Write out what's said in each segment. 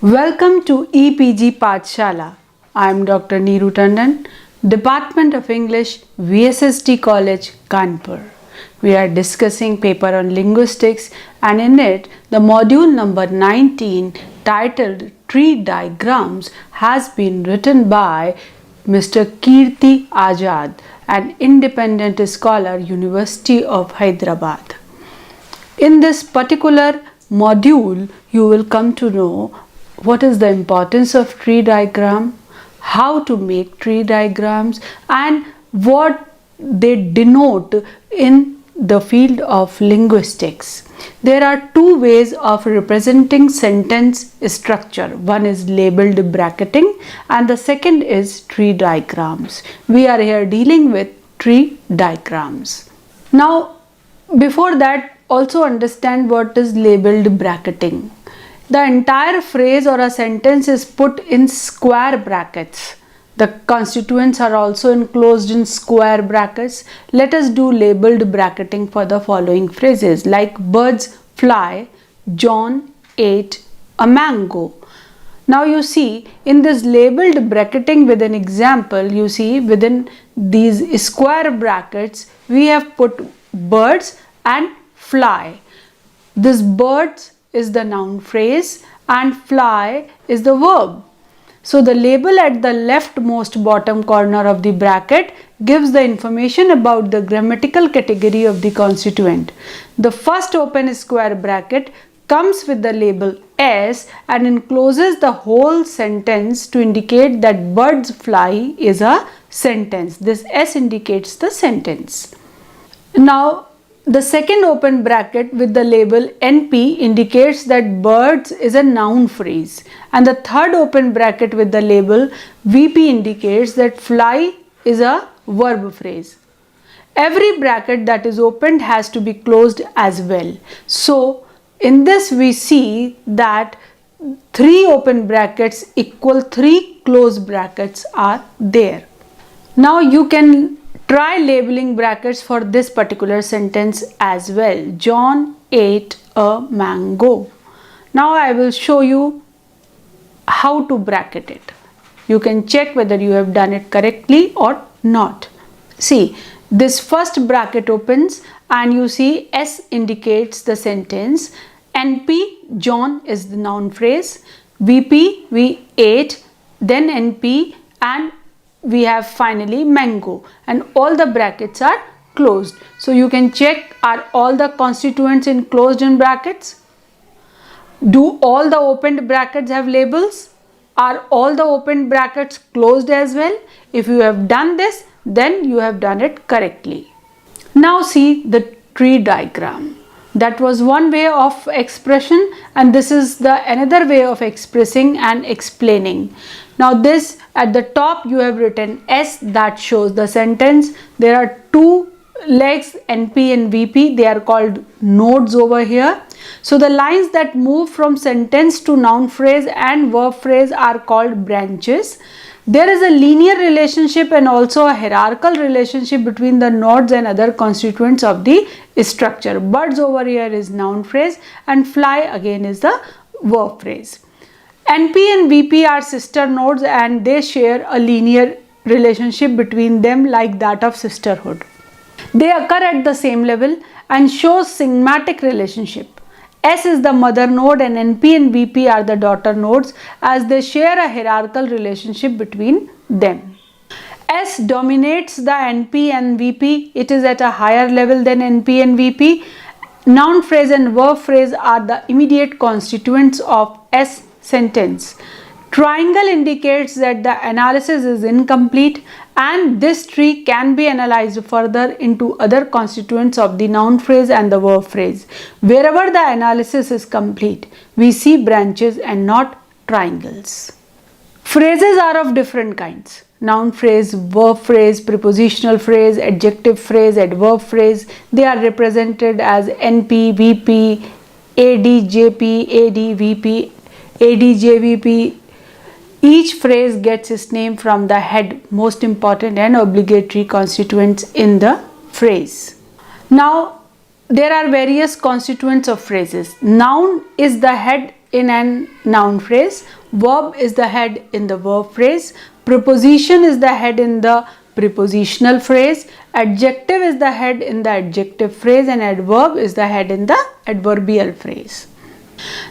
Welcome to EPG Pathshala. I am Dr. Neeru Tandon, Department of English, VSST College, Kanpur. We are discussing paper on linguistics, and in it the module number 19 titled Tree Diagrams has been written by Mr. Kirti Azad, an independent scholar, University of Hyderabad. In this particular module, you will come to know what is the importance of tree diagram, how to make tree diagrams, and what they denote in the field of linguistics. There are two ways of representing sentence structure. One is labeled bracketing and the second is tree diagrams. We are here dealing with tree diagrams. Now, before that, also understand what is labeled bracketing. The entire phrase or a sentence is put in square brackets. The constituents are also enclosed in square brackets. Let us do labeled bracketing for the following phrases like birds fly, John ate a mango. Now you see in this labeled bracketing with an example, you see within these square brackets we have put birds and fly. This birds is the noun phrase and fly is the verb. So the label at the leftmost bottom corner of the bracket gives the information about the grammatical category of the constituent. The first open square bracket comes with the label S and encloses the whole sentence to indicate that birds fly is a sentence. This S indicates the sentence. Now, the second open bracket with the label NP indicates that birds is a noun phrase, and the third open bracket with the label VP indicates that fly is a verb phrase. Every bracket that is opened has to be closed as well. So in this we see that 3 open brackets equal 3 closed brackets are there. Now you can try labeling brackets for this particular sentence as well. John ate a mango. Now I will show you how to bracket it. You can check whether you have done it correctly or not. See, this first bracket opens and you see S indicates the sentence. NP, John is the noun phrase. VP, we ate, then NP, and we have finally mango, and all the brackets are closed. So you can check, are all the constituents enclosed in brackets? Do all the opened brackets have labels? Are all the opened brackets closed as well? If you have done this, then you have done it correctly. Now see the tree diagram. That was one way of expression, and this is the another way of expressing and explaining. Now this at the top you have written S, that shows the sentence. There are two legs NP and VP, they are called nodes over here. So the lines that move from sentence to noun phrase and verb phrase are called branches. There is a linear relationship and also a hierarchical relationship between the nodes and other constituents of the structure. Birds over here is noun phrase and fly again is the verb phrase. NP and VP are sister nodes and they share a linear relationship between them like that of sisterhood. They occur at the same level and shows syngmatic relationship. S is the mother node and NP and VP are the daughter nodes as they share a hierarchical relationship between them. S dominates the NP and VP. It is at a higher level than NP and VP. Noun phrase and verb phrase are the immediate constituents of S sentence. Triangle indicates that the analysis is incomplete and this tree can be analyzed further into other constituents of the noun phrase and the verb phrase. Wherever the analysis is complete, we see branches and not triangles. Phrases are of different kinds. Noun phrase, verb phrase, prepositional phrase, adjective phrase, adverb phrase. They are represented as NP, VP, AD, JP, AD, VP, AD, JVP. Each phrase gets its name from the head, most important and obligatory constituents in the phrase. Now, there are various constituents of phrases. Noun is the head in a noun phrase, verb is the head in the verb phrase, preposition is the head in the prepositional phrase, adjective is the head in the adjective phrase, and adverb is the head in the adverbial phrase.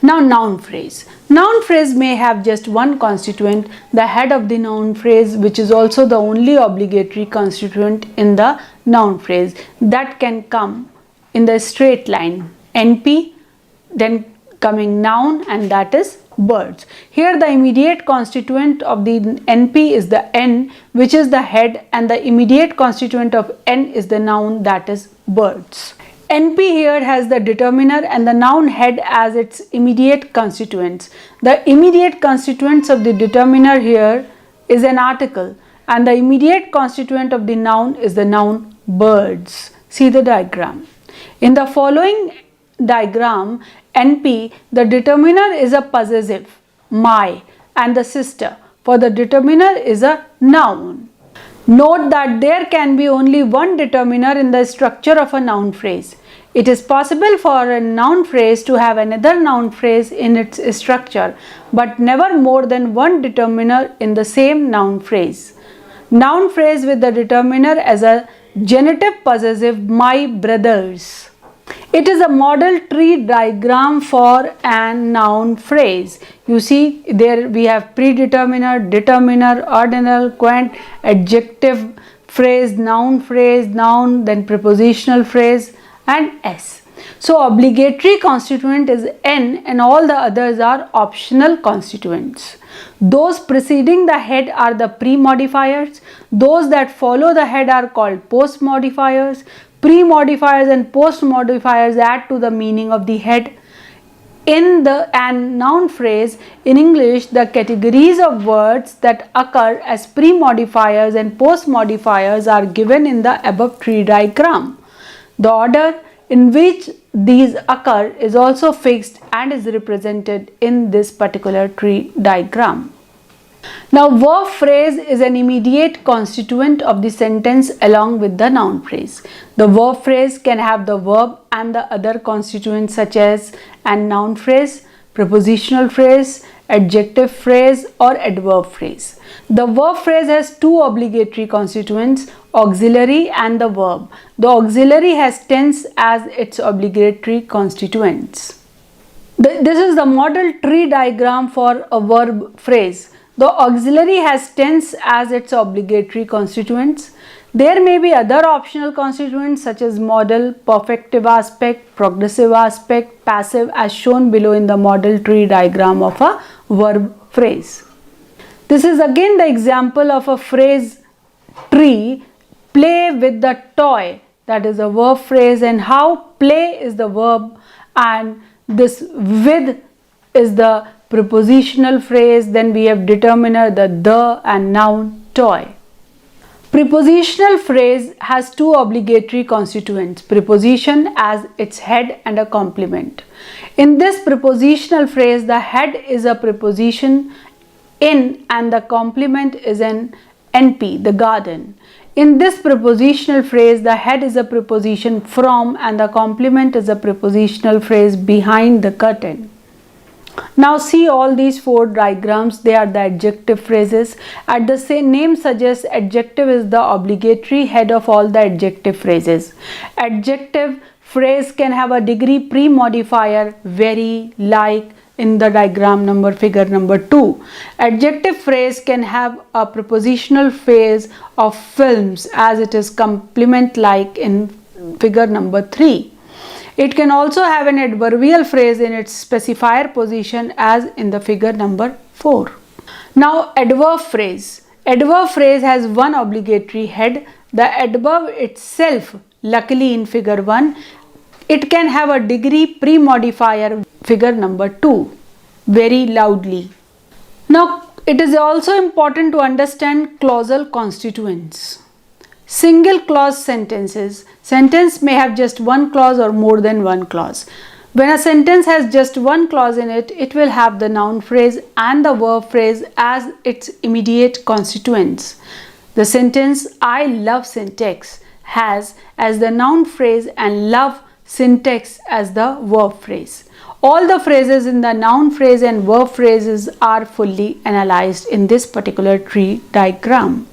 Now noun phrase. Noun phrase may have just one constituent, the head of the noun phrase, which is also the only obligatory constituent in the noun phrase that can come in the straight line. NP, then coming noun, and that is birds. Here the immediate constituent of the NP is the N, which is the head, and the immediate constituent of N is the noun, that is birds. NP here has the determiner and the noun head as its immediate constituents. The immediate constituents of the determiner here is an article, and the immediate constituent of the noun is the noun birds. See the diagram. In the following diagram, NP, the determiner is a possessive, my, and the sister, for the determiner is a noun. Note that there can be only one determiner in the structure of a noun phrase. It is possible for a noun phrase to have another noun phrase in its structure, but never more than one determiner in the same noun phrase. Noun phrase with the determiner as a genitive possessive, my brothers. It is a model tree diagram for a noun phrase. You see there we have predeterminer, determiner, ordinal, quant, adjective phrase, noun, then prepositional phrase and S. So obligatory constituent is N and all the others are optional constituents. Those preceding the head are the pre-modifiers. Those that follow the head are called post-modifiers. Pre-modifiers and post-modifiers add to the meaning of the head. In the noun phrase, in English, the categories of words that occur as pre-modifiers and post-modifiers are given in the above tree diagram. The order in which these occur is also fixed and is represented in this particular tree diagram. Now, verb phrase is an immediate constituent of the sentence along with the noun phrase. The verb phrase can have the verb and the other constituents such as a noun phrase, prepositional phrase, adjective phrase or adverb phrase. The verb phrase has two obligatory constituents, auxiliary and the verb. The auxiliary has tense as its obligatory constituents. This is the model tree diagram for a verb phrase. The auxiliary has tense as its obligatory constituents. There may be other optional constituents such as modal, perfective aspect, progressive aspect, passive as shown below in the model tree diagram of a verb phrase. This is again the example of a phrase tree, play with the toy, that is a verb phrase, and how play is the verb and this with is the prepositional phrase. Then we have determiner, the and noun toy. Prepositional phrase has two obligatory constituents, preposition as its head and a complement. In this prepositional phrase, the head is a preposition in and the complement is an NP, the garden. In this prepositional phrase, the head is a preposition from and the complement is a prepositional phrase behind the curtain. Now see all these four diagrams, they are the adjective phrases. As the same name suggests, adjective is the obligatory head of all the adjective phrases. Adjective phrase can have a degree pre-modifier, very, like in the diagram figure number 2. Adjective phrase can have a prepositional phrase of films as it is complement like in figure number 3. It can also have an adverbial phrase in its specifier position as in the figure number 4. Now adverb phrase. Adverb phrase has one obligatory head. The adverb itself, luckily in figure 1, it can have a degree pre-modifier, figure number 2, very loudly. Now it is also important to understand clausal constituents. Single clause sentences. Sentence may have just one clause or more than one clause. When a sentence has just one clause in it, it will have the noun phrase and the verb phrase as its immediate constituents. The sentence I love syntax has as the noun phrase and love syntax as the verb phrase. All the phrases in the noun phrase and verb phrases are fully analyzed in this particular tree diagram.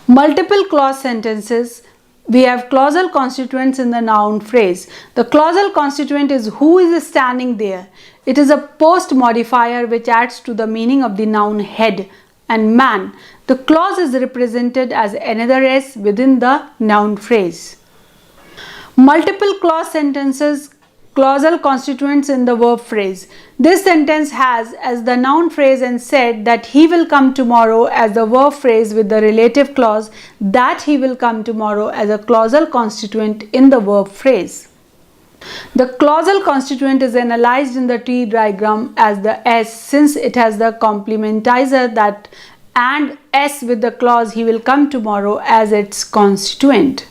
Multiple clause sentences. We have clausal constituents in the noun phrase. The clausal constituent is who is standing there. It is a post modifier which adds to the meaning of the noun head and man. The clause is represented as another s within the noun phrase. Multiple clause sentences, clausal constituents in the verb phrase. This sentence has as the noun phrase and said that he will come tomorrow as the verb phrase with the relative clause that he will come tomorrow as a clausal constituent in the verb phrase. The clausal constituent is analyzed in the tree diagram as the s, since it has the complementizer that and s with the clause he will come tomorrow as its constituent.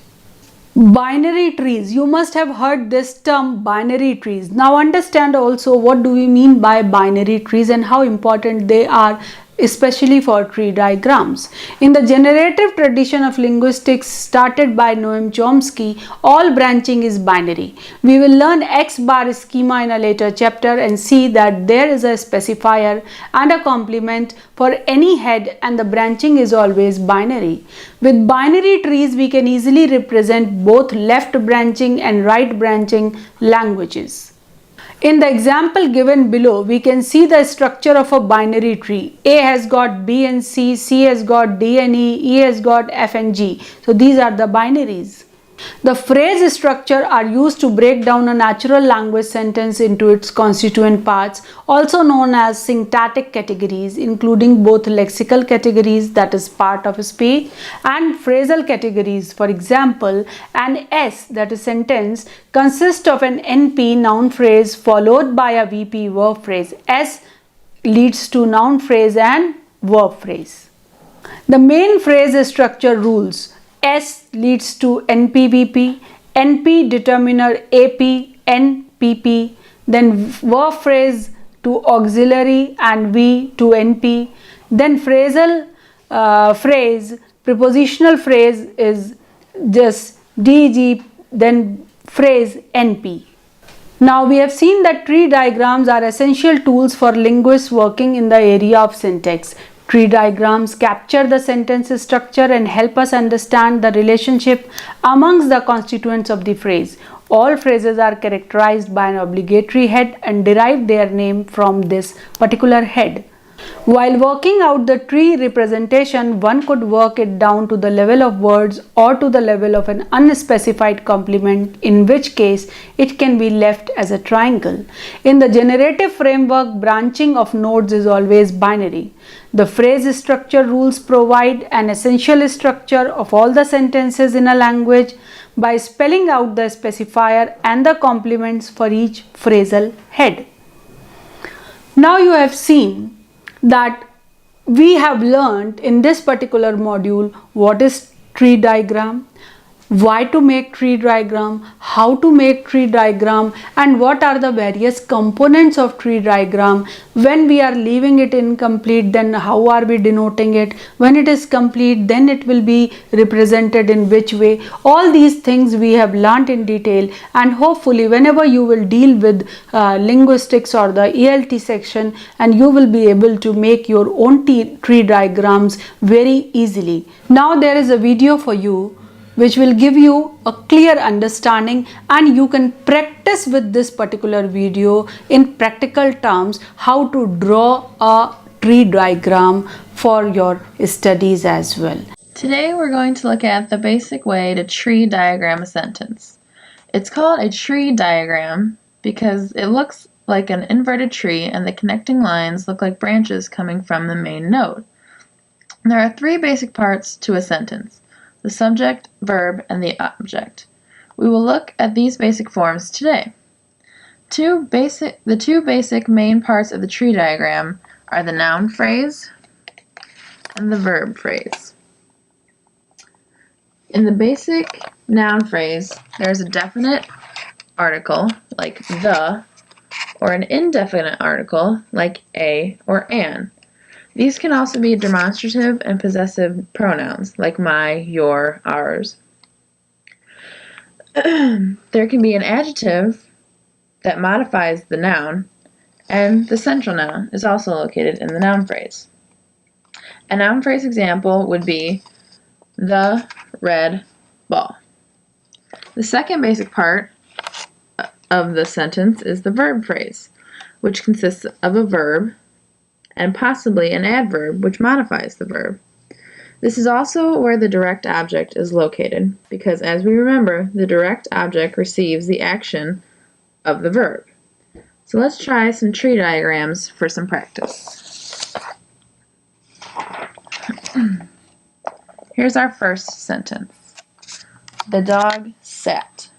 Binary trees. You must have heard this term, binary trees. Now understand also what do we mean by binary trees and how important they are, especially for tree diagrams. In the generative tradition of linguistics started by Noam Chomsky, all branching is binary. We will learn X bar schema in a later chapter and see that there is a specifier and a complement for any head, and the branching is always binary. With binary trees, we can easily represent both left branching and right branching languages. In the example given below, we can see the structure of a binary tree. A has got B and C, C has got D and E has got F and G. So these are the binaries. The phrase structure are used to break down a natural language sentence into its constituent parts, also known as syntactic categories, including both lexical categories, that is part of speech, and phrasal categories. For example, an S, that is sentence, consists of an NP noun phrase followed by a VP verb phrase. S leads to noun phrase and verb phrase. The main phrase structure rules. S leads to NP-VP, NP determiner AP, NPP, then verb phrase to auxiliary and V to NP, then phrasal phrase, prepositional phrase is just DG, then phrase NP. Now we have seen that tree diagrams are essential tools for linguists working in the area of syntax. Tree diagrams capture the sentence structure and help us understand the relationship amongst the constituents of the phrase. All phrases are characterized by an obligatory head and derive their name from this particular head. While working out the tree representation, one could work it down to the level of words or to the level of an unspecified complement, in which case it can be left as a triangle. In the generative framework, branching of nodes is always binary. The phrase structure rules provide an essential structure of all the sentences in a language by spelling out the specifier and the complements for each phrasal head. Now you have seen that we have learned in this particular module what is tree diagram, why to make tree diagram, how to make tree diagram, and what are the various components of tree diagram. When we are leaving it incomplete, then how are we denoting it? When it is complete, then it will be represented in which way. All these things we have learnt in detail, and hopefully whenever you will deal with linguistics or the ELT section, and you will be able to make your own tree diagrams very easily. Now there is a video for you which will give you a clear understanding, and you can practice with this particular video in practical terms how to draw a tree diagram for your studies as well. Today we're going to look at the basic way to tree diagram a sentence. It's called a tree diagram because it looks like an inverted tree and the connecting lines look like branches coming from the main node. There are three basic parts to a sentence: the subject, verb, and the object. We will look at these basic forms today. The two basic main parts of the tree diagram are the noun phrase and the verb phrase. In the basic noun phrase, there is a definite article, like the, or an indefinite article, like a or an. These can also be demonstrative and possessive pronouns, like my, your, ours. There can be an adjective that modifies the noun, and the central noun is also located in the noun phrase. A noun phrase example would be the red ball. The second basic part of the sentence is the verb phrase, which consists of a verb and possibly an adverb which modifies the verb. This is also where the direct object is located, because as we remember, the direct object receives the action of the verb. So let's try some tree diagrams for some practice. Here's our first sentence. The dog sat.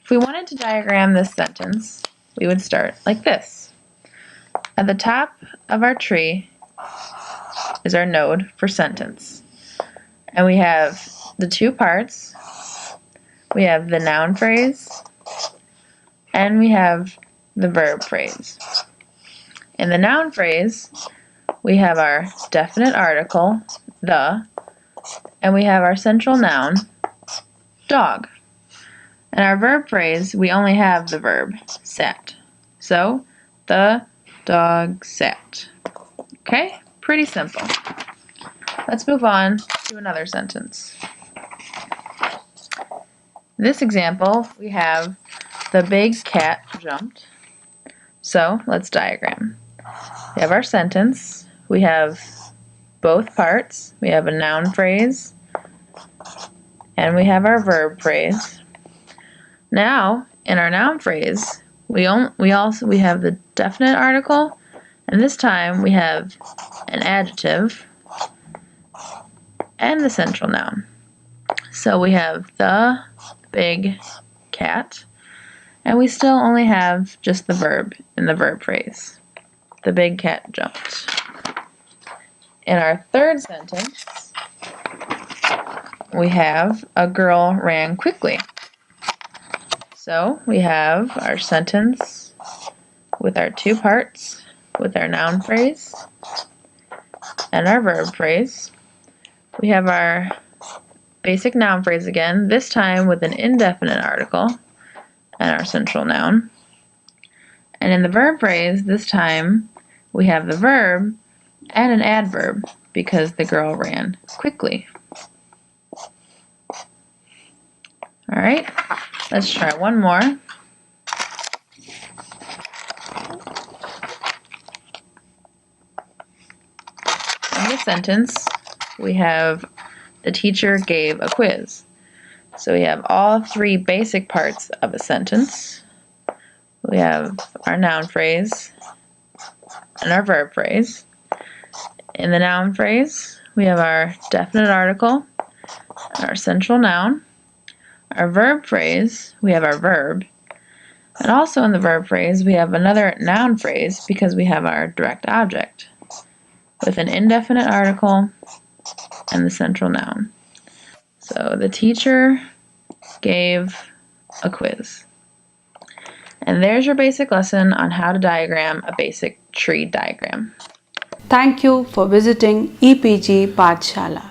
If we wanted to diagram this sentence, we would start like this. At the top of our tree is our node for sentence. And we have the two parts. We have the noun phrase and we have the verb phrase. In the noun phrase, we have our definite article, the, and we have our central noun, dog. In our verb phrase, we only have the verb, sat. So, the dog sat. Okay? Pretty simple. Let's move on to another sentence. This example, we have the big cat jumped. So, let's diagram. We have our sentence. We have both parts. We have a noun phrase and we have our verb phrase. Now, in our noun phrase, we have the definite article, and this time we have an adjective and the central noun. So we have the big cat, and we still only have just the verb in the verb phrase. The big cat jumped. In our third sentence, we have a girl ran quickly. So we have our sentence with our two parts, with our noun phrase and our verb phrase. We have our basic noun phrase again, this time with an indefinite article and our central noun. And in the verb phrase, this time we have the verb and an adverb because the girl ran quickly. All right, let's try one more. In this sentence, we have the teacher gave a quiz. So we have all three basic parts of a sentence. We have our noun phrase and our verb phrase. In the noun phrase, we have our definite article, our central noun. Our verb phrase, we have our verb. And also in the verb phrase, we have another noun phrase because we have our direct object with an indefinite article and the central noun. So the teacher gave a quiz. And there's your basic lesson on how to diagram a basic tree diagram. Thank you for visiting EPG Pathshala.